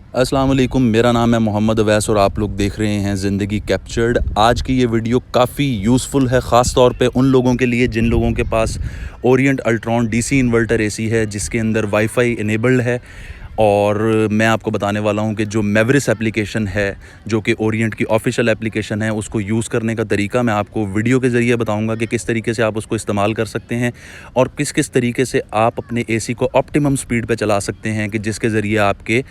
अस्सलाम वालेकुम, मेरा नाम है मोहम्मद अवैस और आप लोग देख रहे हैं ज़िंदगी कैप्चर्ड। आज की ये वीडियो काफ़ी यूज़फुल है, ख़ास तौर पे उन लोगों के लिए जिन लोगों के पास Orient Ultron DC inverter AC है जिसके अंदर वाईफाई इनेबल्ड है। और मैं आपको बताने वाला हूँ कि जो मेवरिस एप्लीकेशन है, जो कि ओरिएंट की ऑफिशियल एप्लीकेशन है, उसको यूज़ करने का तरीका मैं आपको वीडियो के ज़रिए बताऊँगा कि किस तरीके से आप उसको इस्तेमाल कर सकते हैं और किस किस तरीके से आप अपने एसी को ऑप्टिमम स्पीड पे चला सकते हैं कि जिसके ज़रिए आपके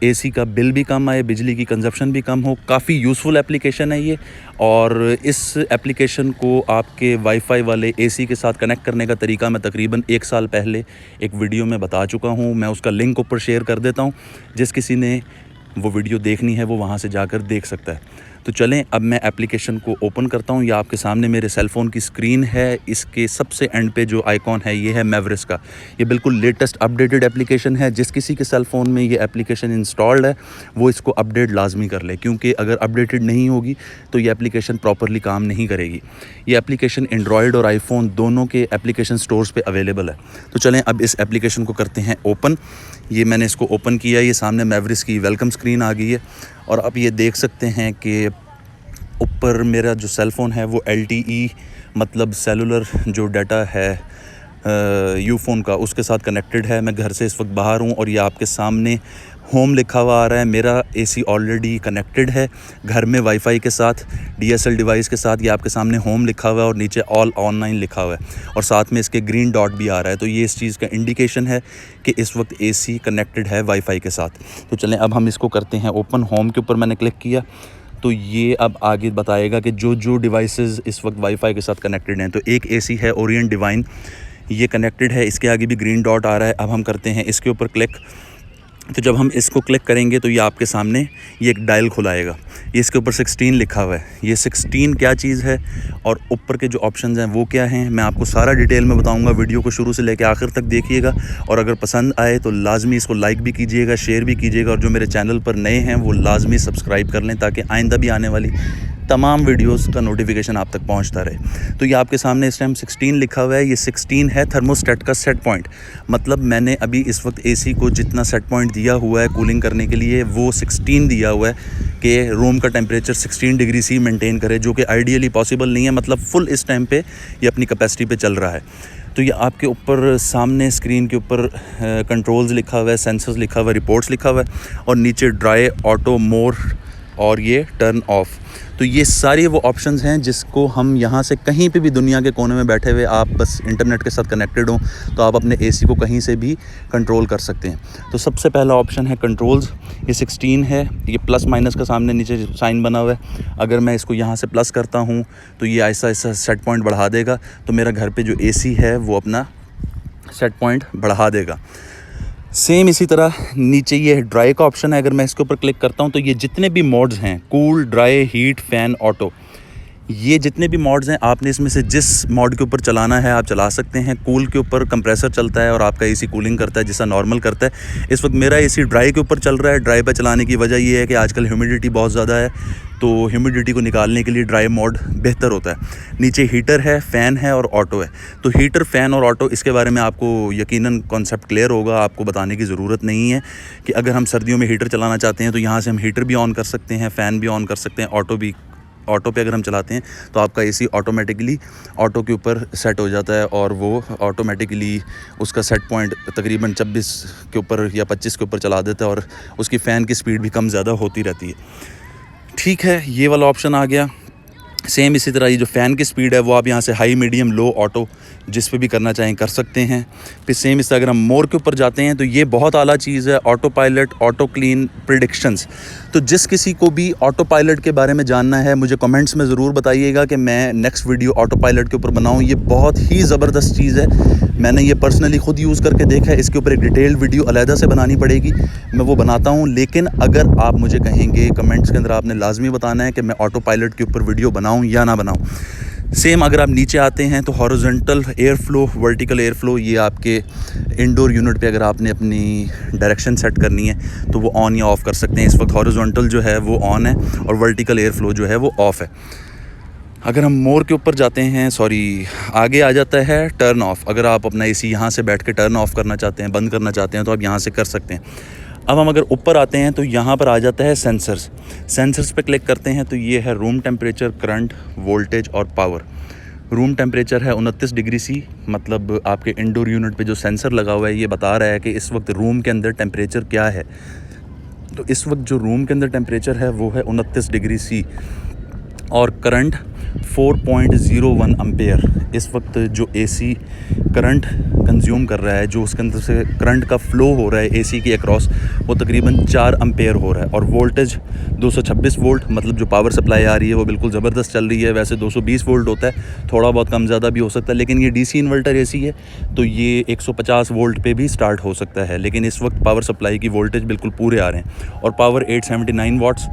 एसी का बिल भी कम आए, बिजली की कंजप्शन भी कम हो। काफ़ी यूज़फुल एप्लीकेशन है ये। और इस एप्लीकेशन को आपके वाईफाई वाले एसी के साथ कनेक्ट करने का तरीका मैं तकरीबन 1 साल पहले एक वीडियो में बता चुका हूँ। मैं उसका लिंक ऊपर शेयर कर देता हूँ, जिस किसी ने वो वीडियो देखनी है वो वहाँ से जाकर देख सकता है। तो चलें, अब मैं एप्लीकेशन को ओपन करता हूँ। ये आपके सामने मेरे सेल फ़ोन की स्क्रीन है। इसके सबसे एंड पे जो आइकॉन है ये है मेवरिस का। ये बिल्कुल लेटेस्ट अपडेटेड एप्लीकेशन है। जिस किसी के सेल फ़ोन में ये एप्लीकेशन इंस्टॉल्ड है वो इसको अपडेट लाजमी कर ले, क्योंकि अगर अपडेटेड नहीं होगी तो ये एप्लीकेशन प्रॉपरली काम नहीं करेगी। ये एप्लीकेशन एंड्रॉयड और आईफोन दोनों के एप्लीकेशन स्टोर्स पे अवेलेबल है। तो चलें, अब इस एप्लीकेशन को करते हैं ओपन। ये मैंने इसको ओपन किया, ये सामने मेवरिस की वेलकम स्क्रीन आ गई है। और अब ये देख सकते हैं कि ऊपर मेरा जो सेल फ़ोन है वो LTE मतलब सेलुलर जो डाटा है यूफ़ोन का, उसके साथ कनेक्टेड है। मैं घर से इस वक्त बाहर हूँ और ये आपके सामने होम लिखा हुआ आ रहा है। मेरा एसी ऑलरेडी कनेक्टेड है घर में वाईफाई के साथ, DSL डिवाइस के साथ। ये आपके सामने होम लिखा हुआ है और नीचे ऑल ऑनलाइन लिखा हुआ है और साथ में इसके ग्रीन डॉट भी आ रहा है। तो ये इस चीज़ का इंडिकेशन है कि इस वक्त एसी कनेक्टेड है वाईफाई के साथ। तो चलें, अब हम इसको करते हैं ओपन। होम के ऊपर मैंने क्लिक किया तो ये अब आगे बताएगा कि जो जो डिवाइसेस इस वक्त वाईफाई के साथ कनेक्टेड हैं। तो एक एसी है ओरिएंट डिवाइन, ये कनेक्टेड है, इसके आगे भी ग्रीन डॉट आ रहा है। अब हम करते हैं इसके ऊपर क्लिक। तो जब हम इसको क्लिक करेंगे तो ये आपके सामने ये एक डायल खुलाएगा। ये इसके ऊपर 16 लिखा हुआ है। ये 16 क्या चीज़ है और ऊपर के जो ऑप्शंस हैं वो क्या हैं, मैं आपको सारा डिटेल में बताऊंगा। वीडियो को शुरू से लेकर आखिर तक देखिएगा और अगर पसंद आए तो लाजमी इसको लाइक भी कीजिएगा, शेयर भी कीजिएगा और जो मेरे चैनल पर नए हैं वो लाजमी सब्सक्राइब कर लें ताकि आइंदा भी आने वाली तमाम वीडियोस का नोटिफिकेशन आप तक पहुंचता रहे। तो ये आपके सामने इस टाइम 16 लिखा हुआ है। ये 16 है थर्मोस्टेट का सेट पॉइंट। मतलब मैंने अभी इस वक्त एसी को जितना सेट पॉइंट दिया हुआ है कूलिंग करने के लिए वो 16 दिया हुआ है कि रूम का टेम्परेचर 16 डिग्री सी मेंटेन करे, जो कि आइडियली पॉसिबल नहीं है। मतलब फुल इस टाइम पे ये अपनी कैपेसिटी पे चल रहा है। तो ये आपके ऊपर सामने स्क्रीन के ऊपर कंट्रोल्स लिखा हुआ है, सेंसर्स लिखा हुआ है, रिपोर्ट्स लिखा हुआ है और नीचे ड्राई, ऑटो, मोर और ये टर्न ऑफ। तो ये सारी वो ऑप्शंस हैं जिसको हम यहाँ से कहीं पे भी दुनिया के कोने में बैठे हुए, आप बस इंटरनेट के साथ कनेक्टेड हो तो आप अपने एसी को कहीं से भी कंट्रोल कर सकते हैं। तो सबसे पहला ऑप्शन है कंट्रोल्स। ये 16 है, ये प्लस माइनस का सामने नीचे साइन बना हुआ है। अगर मैं इसको यहाँ से प्लस करता हूँ तो ये ऐसा ऐसा सेट पॉइंट बढ़ा देगा। तो मेरा घर पर जो एसी है वो अपना सेट पॉइंट बढ़ा देगा। सेम इसी तरह नीचे ये ड्राई का ऑप्शन है। अगर मैं इसके ऊपर क्लिक करता हूँ तो ये जितने भी मोड्स हैं, cool, dry, heat, fan, auto, ये जितने भी मॉड्स हैं आपने इसमें से जिस मॉड के ऊपर चलाना है आप चला सकते हैं। कूल के ऊपर कंप्रेसर चलता है और आपका एसी कूलिंग करता है जैसा नॉर्मल करता है। इस वक्त मेरा एसी ड्राई के ऊपर चल रहा है। ड्राई पर चलाने की वजह ये है कि आजकल ह्यूमिडिटी बहुत ज़्यादा है, तो ह्यूमिडिटी को निकालने के लिए ड्राई मोड बेहतर होता है। नीचे हीटर है, फ़ैन है और ऑटो है। तो हीटर, फ़ैन और ऑटो, इसके बारे में आपको यकीनन कॉन्सेप्ट क्लियर होगा, आपको बताने की ज़रूरत नहीं है कि अगर हम सर्दियों में हीटर चलाना चाहते हैं तो यहाँ से हम हीटर भी ऑन कर सकते हैं, फ़ैन भी ऑन कर सकते हैं, ऑटो पे अगर हम चलाते हैं तो आपका एसी ऑटोमेटिकली ऑटो के ऊपर सेट हो जाता है और वो ऑटोमेटिकली उसका सेट पॉइंट तकरीबन 26 के ऊपर या 25 के ऊपर चला देता है और उसकी फ़ैन की स्पीड भी कम ज़्यादा होती रहती है। ठीक है, ये वाला ऑप्शन आ गया। सेम इसी तरह ये जो फ़ैन की स्पीड है वो आप यहाँ से हाई, मीडियम, लो, ऑटो जिस पे भी करना चाहें कर सकते हैं। फिर सेम इस तरह अगर हम मोर के ऊपर जाते हैं तो ये बहुत आला चीज़ है, auto pilot, auto clean, predictions. तो जिस किसी को भी ऑटो पायलट के बारे में जानना है मुझे कमेंट्स में ज़रूर बताइएगा कि मैं नेक्स्ट वीडियो ऑटो पायलट के ऊपर बनाऊँ। ये बहुत ही ज़बरदस्त चीज़ है, मैंने ये पर्सनली ख़ुद यूज़ करके देखा है। इसके ऊपर एक डिटेल्ड वीडियो अलहदा से बनानी पड़ेगी, मैं वो बनाता हूँ। लेकिन अगर आप मुझे कहेंगे कमेंट्स के अंदर आपने लाजमी बताना है कि मैं ऑटो पायलट के ऊपर वीडियो बनाऊँ या ना बनाऊँ। सेम अगर आप नीचे आते हैं तो horizontal air flow, vertical air flow, ये आपके इंडोर यूनिट पे अगर आपने अपनी डायरेक्शन सेट करनी है तो वो ऑन या ऑफ़ कर सकते हैं। इस वक्त हॉरिजॉन्टल जो है वो ऑन है और वर्टिकल एयर फ्लो जो है वो ऑफ़ है। अगर हम मोर के ऊपर जाते हैं, आगे आ जाता है टर्न ऑफ़। अगर आप अपना एसी यहाँ से बैठ के टर्न ऑफ़ करना चाहते हैं, बंद करना चाहते हैं तो आप यहाँ से कर सकते हैं। अब हम अगर ऊपर आते हैं तो यहाँ पर आ जाता है सेंसर्स पे क्लिक करते हैं तो ये है रूम टेम्परेचर, करंट, वोल्टेज और पावर। रूम टेम्परेचर है 29 डिग्री सी, मतलब आपके इंडोर यूनिट पे जो सेंसर लगा हुआ है ये बता रहा है कि इस वक्त रूम के अंदर टेम्परेचर क्या है। तो इस वक्त जो रूम के अंदर टेम्परेचर है वो है 29 डिग्री सी। और करंट 4.01 एम्पेयर, इस वक्त जो एसी करंट कंज्यूम कर रहा है, जो उसके अंदर से करंट का फ़्लो हो रहा है एसी के अक्रॉस, वो तकरीबन 4 एम्पेयर हो रहा है। और वोल्टेज 226 वोल्ट, मतलब जो पावर सप्लाई आ रही है वो बिल्कुल ज़बरदस्त चल रही है। वैसे 220 वोल्ट होता है, थोड़ा बहुत कम ज़्यादा भी हो सकता है, लेकिन ये डीसी इन्वर्टर एसी है तो ये 150 वोल्ट पे भी स्टार्ट हो सकता है। लेकिन इस वक्त पावर सप्लाई की वोल्टेज बिल्कुल पूरे आ रहे हैं। और पावर 879 वाट्स,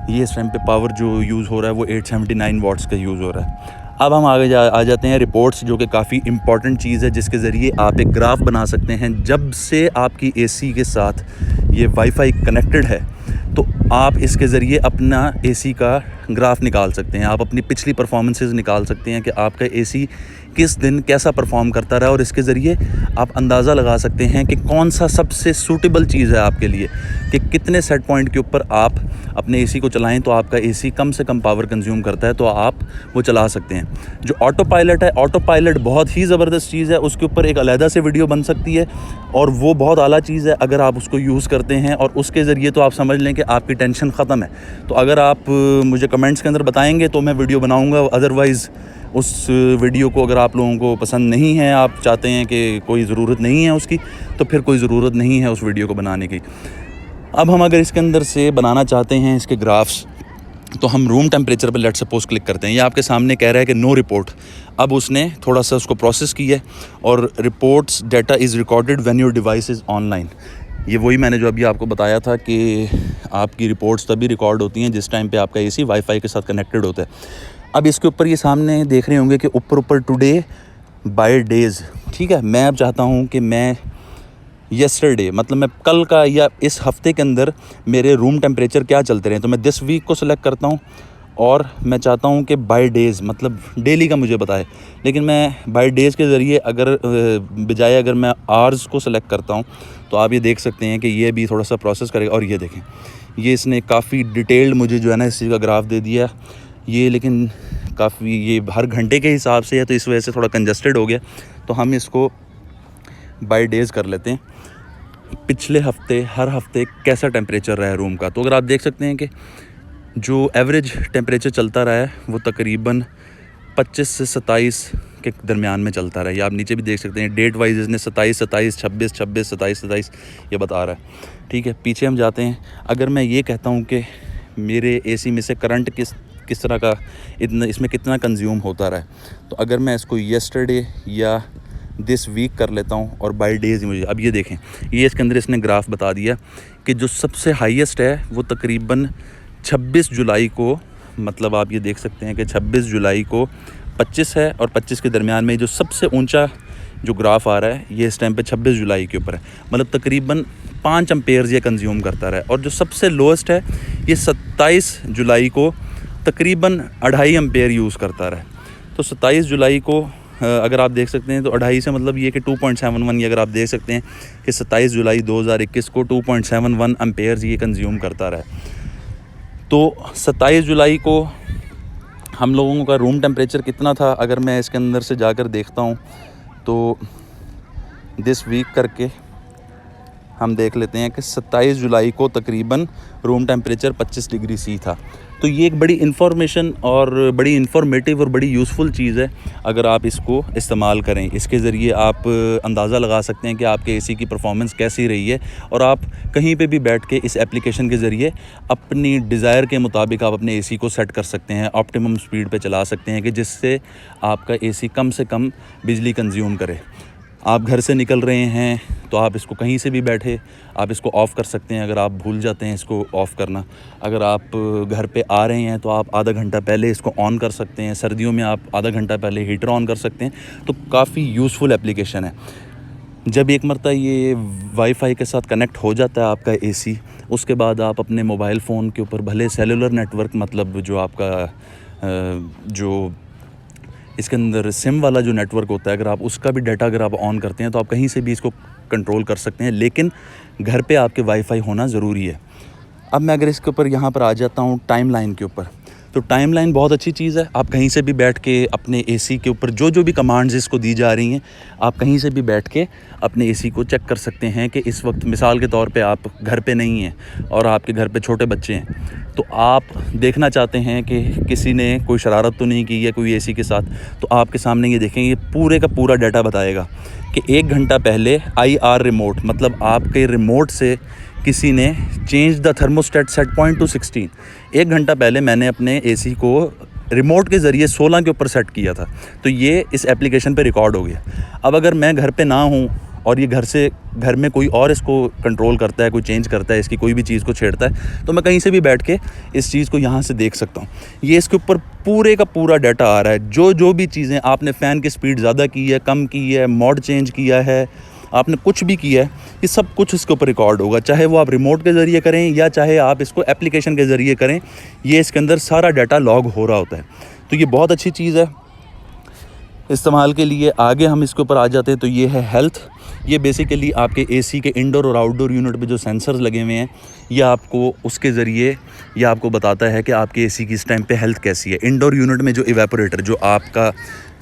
ये इस टाइम पे पावर जो यूज़ हो रहा है वो 879 वाट्स का यूज़ हो रहा है। अब हम आगे आ जाते हैं रिपोर्ट्स, जो कि काफ़ी इंपॉर्टेंट चीज़ है जिसके ज़रिए आप एक ग्राफ बना सकते हैं। जब से आपकी एसी के साथ ये वाईफाई कनेक्टेड है तो आप इसके ज़रिए अपना एसी का ग्राफ निकाल सकते हैं। आप अपनी पिछली परफॉर्मेंसेस निकाल सकते हैं कि आपका एसी किस दिन कैसा परफॉर्म करता रहा, और इसके ज़रिए आप अंदाज़ा लगा सकते हैं कि कौन सा सबसे सूटेबल चीज़ है आपके लिए, कि कितने सेट पॉइंट के ऊपर आप अपने एसी को चलाएं तो आपका एसी कम से कम पावर कंज्यूम करता है तो आप वो चला सकते हैं। जो ऑटो पायलट है, ऑटो पायलट बहुत ही ज़बरदस्त चीज़ है, उसके ऊपर एक अलहदा से वीडियो बन सकती है और वो बहुत आला चीज़ है अगर आप उसको यूज़ करते हैं। और उसके ज़रिए तो आप समझ लें कि आपकी टेंशन ख़त्म है। तो अगर आप मुझे कमेंट्स के अंदर बताएंगे तो मैं वीडियो बनाऊँगा, अदरवाइज़ उस वीडियो को अगर आप लोगों को पसंद नहीं है, आप चाहते हैं कि कोई ज़रूरत नहीं है उसकी, तो फिर कोई ज़रूरत नहीं है उस वीडियो को बनाने की। अब हम अगर इसके अंदर से बनाना चाहते हैं इसके ग्राफ्स, तो हम रूम टेम्परेचर पर लेट सपोज क्लिक करते हैं। ये आपके सामने कह रहा है कि नो रिपोर्ट। अब उसने थोड़ा सा उसको प्रोसेस किया और reports data is recorded when your device is online. ये वही मैंने जो अभी आपको बताया था कि आपकी रिपोर्ट्स तभी रिकॉर्ड होती हैं जिस टाइम पे आपका एसी वाईफाई के साथ कनेक्टेड होता है। अब इसके ऊपर ये सामने देख रहे होंगे कि ऊपर टुडे बाय डेज़, ठीक है। मैं अब चाहता हूँ कि मैं यस्टरडे, मतलब मैं कल का या इस हफ़्ते के अंदर मेरे रूम टेम्परेचर क्या चलते रहे, तो मैं दिस वीक को सिलेक्ट करता हूँ और मैं चाहता हूँ कि बाय डेज़, मतलब डेली का मुझे बताए। लेकिन मैं बाय डेज़ के ज़रिए अगर बजाय अगर मैं आवर्स को सिलेक्ट करता हूँ तो आप ये देख सकते हैं कि ये भी थोड़ा सा प्रोसेस करेगा। और ये देखें, ये इसने काफ़ी डिटेल्ड मुझे जो है ना इस चीज़ का ग्राफ दे दिया ये, लेकिन काफ़ी ये हर घंटे के हिसाब से है तो इस वजह से थोड़ा कंजस्टेड हो गया। तो हम इसको बाय डेज़ कर लेते हैं, पिछले हफ्ते हर हफ्ते कैसा टेम्परेचर रहा है रूम का। तो अगर आप देख सकते हैं कि जो एवरेज टेम्परेचर चलता रहा है वो तकरीबन 25 से 27 के दरमियान में चलता रहा है। या आप नीचे भी देख सकते हैं डेट वाइज इसने 27, 26, 26, 26, 27, 27 ये बता रहा है, ठीक है। पीछे हम जाते हैं, अगर मैं ये कहता हूँ कि मेरे एसी में से करंट किस तरह का इतना इसमें कितना कंज्यूम होता रहा है, तो अगर मैं इसको यस्टरडे या दिस वीक कर लेता हूँ और बाय डेज़ मुझे, अब ये देखें ये इसके अंदर इसने ग्राफ बता दिया कि जो सबसे हाईएस्ट है वो तकरीबन 26 जुलाई को, मतलब आप ये देख सकते हैं कि 26 जुलाई को 25 है और 25 के दरमियान में जो सबसे ऊंचा जो ग्राफ आ रहा है ये इस टाइम पे 26 जुलाई के ऊपर है, मतलब तकरीबन 5 एम्पेयर्स ये कंज्यूम करता रहा है। और जो सबसे लोएस्ट है ये 27 जुलाई को तकरीबन 2.5 एम्पेयर यूज़ करता रहा है। तो 27 जुलाई को अगर आप देख सकते हैं तो 2.5 से मतलब ये कि 2.71, ये अगर आप देख सकते हैं कि 27 जुलाई 2021 को 2.71 एम्पेयर्स ये कंज्यूम करता रहा है। तो 27 जुलाई को हम लोगों का रूम टेम्परेचर कितना था, अगर मैं इसके अंदर से जाकर देखता हूँ तो दिस वीक करके हम देख लेते हैं कि 27 जुलाई को तकरीबन रूम टेम्परेचर 25 डिग्री सी था। तो ये एक बड़ी इन्फॉर्मेशन और बड़ी इन्फॉर्मेटिव और बड़ी यूज़फुल चीज़ है अगर आप इसको इस्तेमाल करें। इसके ज़रिए आप अंदाज़ा लगा सकते हैं कि आपके एसी की परफॉर्मेंस कैसी रही है, और आप कहीं पे भी बैठ के इस एप्लीकेशन के ज़रिए अपनी डिज़ायर के मुताबिक आप अपने एसी को सेट कर सकते हैं, ऑप्टिमम स्पीड पे चला सकते हैं कि जिससे आपका एसी कम से कम बिजली कंज्यूम करे। आप घर से निकल रहे हैं तो आप इसको कहीं से भी बैठे आप इसको ऑफ़ कर सकते हैं अगर आप भूल जाते हैं इसको ऑफ़ करना। अगर आप घर पे आ रहे हैं तो आप आधा घंटा पहले इसको ऑन कर सकते हैं। सर्दियों में आप आधा घंटा पहले हीटर ऑन कर सकते हैं। तो काफ़ी यूज़फुल एप्लीकेशन है। जब एक मरतबा ये वाईफाई के साथ कनेक्ट हो जाता है आपका एसी, उसके बाद आप अपने मोबाइल फ़ोन के ऊपर भले सेलुलर नेटवर्क, मतलब जो आपका जो इसके अंदर सिम वाला जो नेटवर्क होता है, अगर आप उसका भी डाटा अगर आप ऑन करते हैं तो आप कहीं से भी इसको कंट्रोल कर सकते हैं, लेकिन घर पे आपके वाईफाई होना ज़रूरी है। अब मैं अगर इसके ऊपर यहाँ पर आ जाता हूँ टाइमलाइन के ऊपर, तो टाइमलाइन बहुत अच्छी चीज़ है। आप कहीं से भी बैठ के अपने एसी के ऊपर जो भी कमांड्स इसको दी जा रही हैं, आप कहीं से भी बैठ के अपने एसी को चेक कर सकते हैं कि इस वक्त मिसाल के तौर पे आप घर पे नहीं हैं और आपके घर पे छोटे बच्चे हैं, तो आप देखना चाहते हैं कि किसी ने कोई शरारत तो नहीं की है कोई एसी के साथ, तो आपके सामने ये देखें, ये पूरे का पूरा डाटा बताएगा कि 1 घंटा पहले IR रिमोट, मतलब आपके रिमोट से किसी ने change the thermostat set point two 16। 1 घंटा पहले मैंने अपने एसी को रिमोट के ज़रिए 16 के ऊपर सेट किया था, तो ये इस एप्लीकेशन पे रिकॉर्ड हो गया। अब अगर मैं घर पे ना हूँ और ये घर में कोई और इसको कंट्रोल करता है, कोई चेंज करता है, इसकी कोई भी चीज़ को छेड़ता है, तो मैं कहीं से भी बैठ के इस चीज़ को यहाँ से देख सकता हूँ। ये इसके ऊपर पूरे का पूरा डाटा आ रहा है, जो भी चीज़ें आपने फ़ैन की स्पीड ज़्यादा की है, कम की है, मोड चेंज किया है, आपने कुछ भी किया है, ये सब कुछ इसके ऊपर रिकॉर्ड होगा। चाहे वो आप रिमोट के ज़रिए करें या चाहे आप इसको एप्लीकेशन के ज़रिए करें, ये इसके अंदर सारा डाटा लॉग हो रहा होता है। तो ये बहुत अच्छी चीज़ है इस्तेमाल के लिए। आगे हम इसके ऊपर आ जाते हैं, तो ये है हेल्थ। ये बेसिकली आपके एसी के इंडोर और आउटडोर यूनिट पे जो सेंसर्स लगे हुए हैं, ये आपको उसके ज़रिए ये आपको बताता है कि आपके एसी की इस टाइम पे हेल्थ कैसी है। इंडोर यूनिट में जो इवेपोरेटर, जो आपका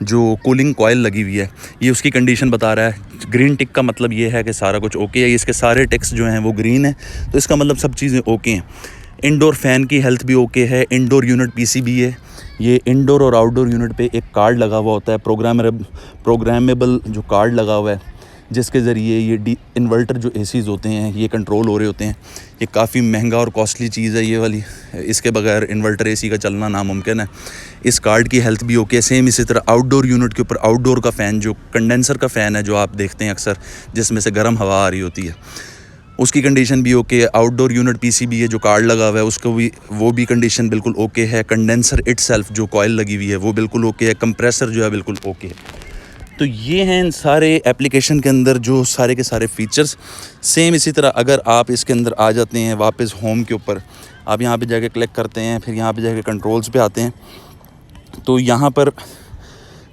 जो कूलिंग कॉयल लगी हुई है, ये उसकी कंडीशन बता रहा है। ग्रीन टिक का मतलब ये है कि सारा कुछ ओके है, इसके सारे टिक्स जो हैं वो ग्रीन है, तो इसका मतलब सब चीज़ें ओके हैं। इंडोर फ़ैन की हेल्थ भी ओके है, इंडोर यूनिट PCB है। ये इंडोर और आउटडोर यूनिट पे एक कार्ड लगा हुआ होता है, प्रोग्रामेबल जो कार्ड लगा हुआ है, जिसके ज़रिए ये इन्वर्टर जो एसीज़ होते हैं ये कंट्रोल हो रहे होते हैं। ये काफ़ी महंगा और कॉस्टली चीज़ है ये वाली, इसके बगैर इन्वर्टर एसी का चलना नामुमकिन है। इस कार्ड की हेल्थ भी ओके है। सेम इसी तरह आउटडोर यूनिट के ऊपर आउटडोर का फ़ैन, जो कंडेंसर का फ़ैन है जो आप देखते हैं अक्सर, जिसमें से गर्म हवा आ रही होती है, उसकी कंडीशन भी ओके है। आउटडोर यूनिट PCB है जो कार्ड लगा हुआ है, उसको भी वो भी कंडीशन बिल्कुल ओके है। कंडेंसर इटसेल्फ जो कॉयल लगी हुई है वो बिल्कुल ओके है। कंप्रेसर जो है बिल्कुल ओके है। तो ये हैं इन सारे एप्लीकेशन के अंदर जो सारे के सारे फ़ीचर्स। सेम इसी तरह अगर आप इसके अंदर आ जाते हैं वापस होम के ऊपर, आप यहाँ पे जाके क्लिक करते हैं, फिर यहाँ पे जाके कंट्रोल्स पे आते हैं, तो यहाँ पर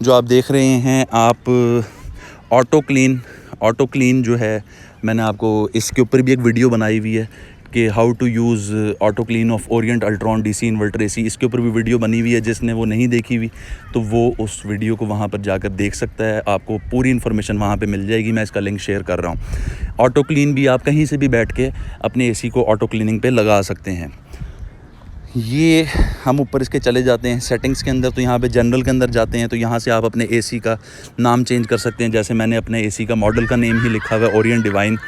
जो आप देख रहे हैं आप ऑटो क्लीन जो है, मैंने आपको इसके ऊपर भी एक वीडियो बनाई हुई है कि how to use auto clean of Orient Ultron DC inverter AC। इसके ऊपर भी वीडियो बनी हुई है, जिसने वो नहीं देखी हुई तो वो उस वीडियो को वहाँ पर जाकर देख सकता है। आपको पूरी इन्फॉर्मेशन वहाँ पे मिल जाएगी, मैं इसका लिंक शेयर कर रहा हूँ। ऑटो क्लीन भी आप कहीं से भी बैठ के अपने AC को ऑटो क्लीनिंग पे लगा सकते हैं। ये हम ऊपर इसके चले जाते हैं सेटिंग्स के अंदर, तो यहाँ पे जनरल के अंदर जाते हैं, तो यहाँ से आप अपने AC का नाम चेंज कर सकते हैं। जैसे मैंने अपने AC का मॉडल का नेम ही लिखा हुआ है ओरिएंट डिवाइन।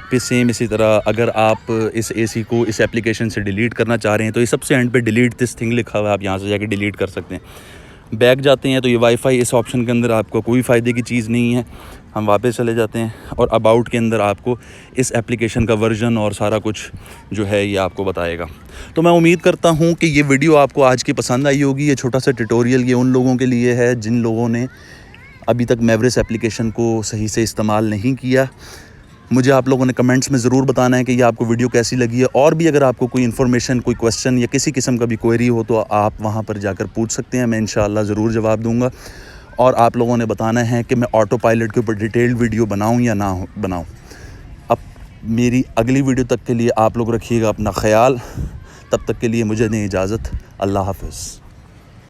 फिर सेम इसी तरह अगर आप इस AC को इस एप्लीकेशन से डिलीट करना चाह रहे हैं, तो ये सबसे एंड पे डिलीट दिस थिंग लिखा हुआ है, आप यहाँ से जाके डिलीट कर सकते हैं। बैक जाते हैं तो ये वाईफाई इस ऑप्शन के अंदर आपको कोई फ़ायदे की चीज़ नहीं है। हम वापस चले जाते हैं और अबाउट के अंदर आपको इस एप्लीकेशन का वर्जन और सारा कुछ जो है ये आपको बताएगा। तो मैं उम्मीद करता हूँ कि ये वीडियो आपको आज की पसंद आई होगी। ये छोटा सा ट्यूटोरियल ये उन लोगों के लिए है जिन लोगों ने अभी तक मेवरिस एप्लीकेशन को सही से इस्तेमाल नहीं किया। मुझे आप लोगों ने कमेंट्स में ज़रूर बताना है कि ये आपको वीडियो कैसी लगी है, और भी अगर आपको कोई इन्फॉर्मेशन, कोई क्वेश्चन या किसी किस्म का भी क्वेरी हो तो आप वहाँ पर जाकर पूछ सकते हैं, मैं इंशाअल्लाह ज़रूर जवाब दूँगा। और आप लोगों ने बताना है कि मैं ऑटो पायलट के ऊपर डिटेल्ड वीडियो बनाऊँ या ना बनाऊँ। अब मेरी अगली वीडियो तक के लिए आप लोग रखिएगा अपना ख्याल। तब तक के लिए मुझे दें इजाज़त। अल्लाह हाफ़िज़।